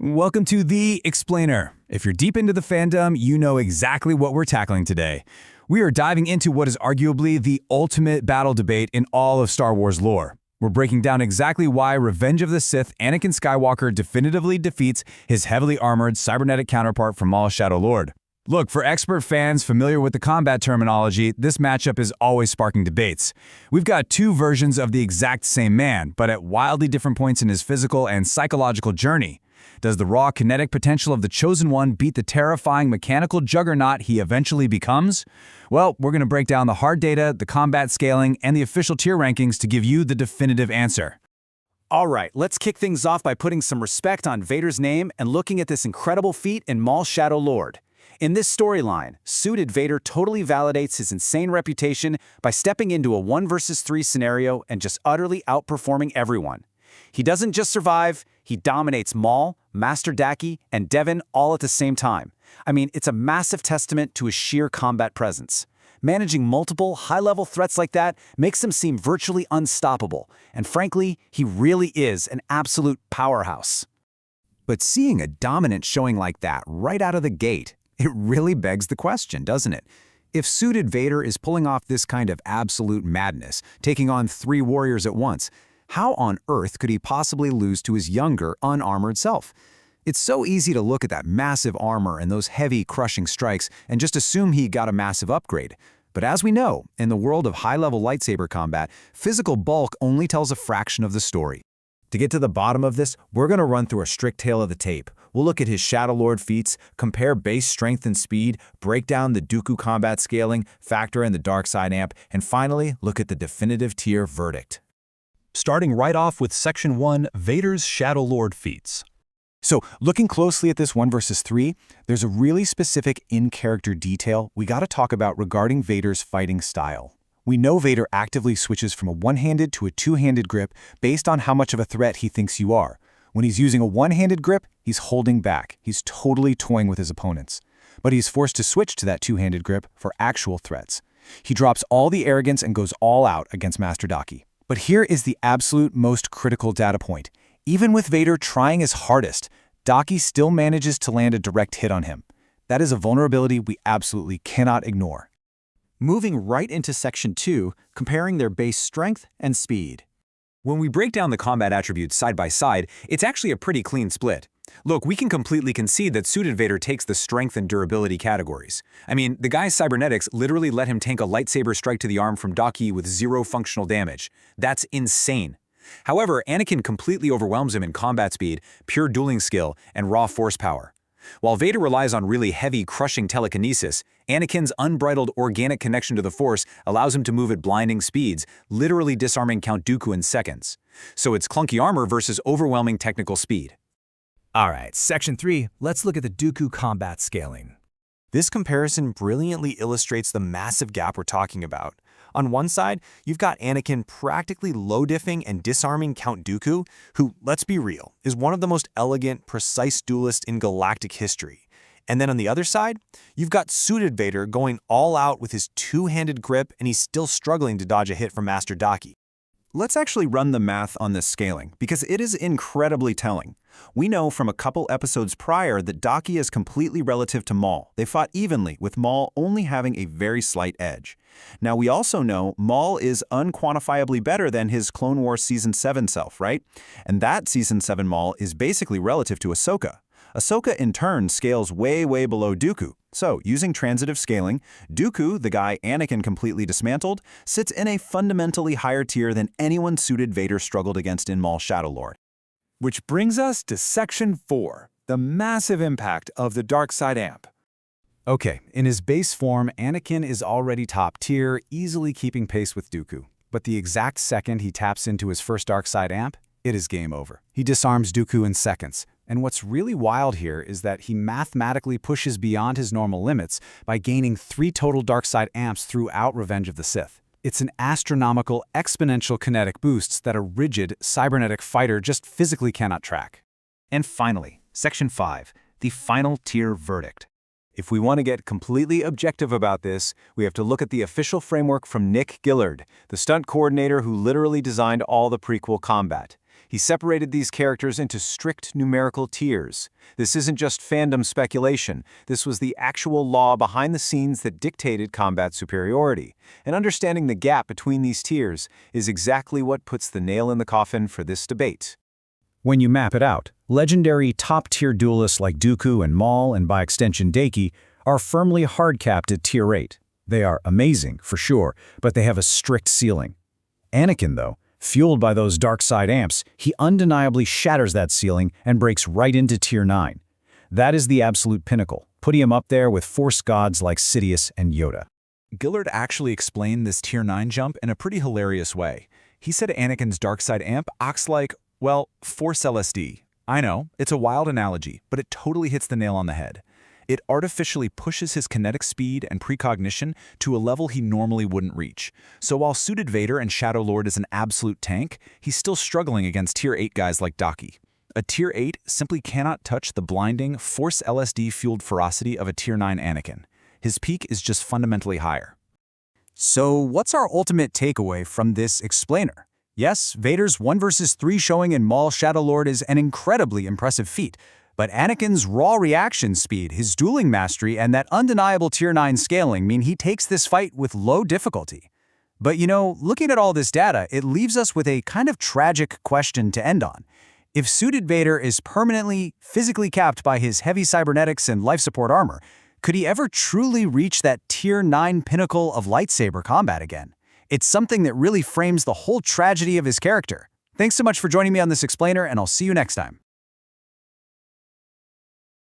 Welcome to The Explainer. If you're deep into the fandom, you know exactly what we're tackling today. We are diving into what is arguably the ultimate battle debate in all of Star Wars lore. We're breaking down exactly why Revenge of the Sith Anakin Skywalker definitively defeats his heavily armored cybernetic counterpart from Maul Shadow Lord. Look, for expert fans familiar with the combat terminology, this matchup is always sparking debates. We've got two versions of the exact same man, but at wildly different points in his physical and psychological journey. Does the raw kinetic potential of the Chosen One beat the terrifying mechanical juggernaut he eventually becomes? Well, we're going to break down the hard data, the combat scaling, and the official tier rankings to give you the definitive answer. All right, let's kick things off by putting some respect on Vader's name and looking at this incredible feat in Maul Shadow Lord. In this storyline, suited Vader totally validates his insane reputation by stepping into a 1 versus 3 scenario and just utterly outperforming everyone. He doesn't just survive, he dominates Maul, Master Daki, and Devin all at the same time. I mean, it's a massive testament to his sheer combat presence. Managing multiple, high-level threats like that makes him seem virtually unstoppable, and frankly, he really is an absolute powerhouse. But seeing a dominant showing like that right out of the gate, it really begs the question, doesn't it? If suited Vader is pulling off this kind of absolute madness, taking on 3 warriors at once, how on earth could he possibly lose to his younger, unarmored self? It's so easy to look at that massive armor and those heavy, crushing strikes and just assume he got a massive upgrade. But as we know, in the world of high-level lightsaber combat, physical bulk only tells a fraction of the story. To get to the bottom of this, we're going to run through a strict tale of the tape. We'll look at his Shadow Lord feats, compare base strength and speed, break down the Dooku combat scaling, factor in the dark side amp, and finally, look at the definitive tier verdict. Starting right off with Section 1, Vader's Shadow Lord feats. So, looking closely at this 1 versus 3, there's a really specific in-character detail we gotta talk about regarding Vader's fighting style. We know Vader actively switches from a one-handed to a two-handed grip based on how much of a threat he thinks you are. When he's using a one-handed grip, he's holding back. He's totally toying with his opponents. But he's forced to switch to that two-handed grip for actual threats. He drops all the arrogance and goes all out against Master Daki. But here is the absolute most critical data point. Even with Vader trying his hardest, Daki still manages to land a direct hit on him. That is a vulnerability we absolutely cannot ignore. Moving right into Section 2, comparing their base strength and speed. When we break down the combat attributes side by side, it's actually a pretty clean split. Look, we can completely concede that suited Vader takes the strength and durability categories. I mean, the guy's cybernetics literally let him tank a lightsaber strike to the arm from Daki with 0 functional damage. That's insane. However, Anakin completely overwhelms him in combat speed, pure dueling skill, and raw force power. While Vader relies on really heavy, crushing telekinesis, Anakin's unbridled organic connection to the Force allows him to move at blinding speeds, literally disarming Count Dooku in seconds. So it's clunky armor versus overwhelming technical speed. Alright, Section 3, let's look at the Dooku combat scaling. This comparison brilliantly illustrates the massive gap we're talking about. On one side, you've got Anakin practically low-diffing and disarming Count Dooku, who, let's be real, is one of the most elegant, precise duelists in galactic history. And then on the other side, you've got suited Vader going all out with his two-handed grip, and he's still struggling to dodge a hit from Master Daki. Let's actually run the math on this scaling, because it is incredibly telling. We know from a couple episodes prior that Daki is completely relative to Maul. They fought evenly, with Maul only having a very slight edge. Now, we also know Maul is unquantifiably better than his Clone Wars Season 7 self, right? And that Season 7 Maul is basically relative to Ahsoka. Ahsoka, in turn, scales way below Dooku. So, using transitive scaling, Dooku, the guy Anakin completely dismantled, sits in a fundamentally higher tier than anyone suited Vader struggled against in Maul Shadow Lord. Which brings us to Section 4, the massive impact of the dark side amp. Okay, in his base form, Anakin is already top tier, easily keeping pace with Dooku. But the exact second he taps into his first dark side amp, it is game over. He disarms Dooku in seconds. And what's really wild here is that he mathematically pushes beyond his normal limits by gaining 3 total dark side amps throughout Revenge of the Sith. It's an astronomical, exponential kinetic boosts that a rigid, cybernetic fighter just physically cannot track. And finally, Section 5, the final tier verdict. If we want to get completely objective about this, we have to look at the official framework from Nick Gillard, the stunt coordinator who literally designed all the prequel combat. He separated these characters into strict numerical tiers. This isn't just fandom speculation. This was the actual law behind the scenes that dictated combat superiority. And understanding the gap between these tiers is exactly what puts the nail in the coffin for this debate. When you map it out, legendary top-tier duelists like Dooku and Maul, and by extension Daki, are firmly hard-capped at Tier 8. They are amazing, for sure, but they have a strict ceiling. Anakin, though, fueled by those dark side amps, he undeniably shatters that ceiling and breaks right into Tier 9. That is the absolute pinnacle, putting him up there with Force gods like Sidious and Yoda. Gillard actually explained this Tier 9 jump in a pretty hilarious way. He said Anakin's dark side amp acts like, well, Force LSD. I know, it's a wild analogy, but it totally hits the nail on the head. It artificially pushes his kinetic speed and precognition to a level he normally wouldn't reach. So while suited Vader and Shadow Lord is an absolute tank, he's still struggling against Tier 8 guys like Daki. A Tier 8 simply cannot touch the blinding, Force LSD-fueled ferocity of a Tier 9 Anakin. His peak is just fundamentally higher. So what's our ultimate takeaway from this explainer? Yes, Vader's 1 versus 3 showing in Maul Shadow Lord is an incredibly impressive feat. But Anakin's raw reaction speed, his dueling mastery, and that undeniable Tier 9 scaling mean he takes this fight with low difficulty. But looking at all this data, it leaves us with a kind of tragic question to end on. If suited Vader is permanently, physically capped by his heavy cybernetics and life support armor, could he ever truly reach that Tier 9 pinnacle of lightsaber combat again? It's something that really frames the whole tragedy of his character. Thanks so much for joining me on this explainer, and I'll see you next time.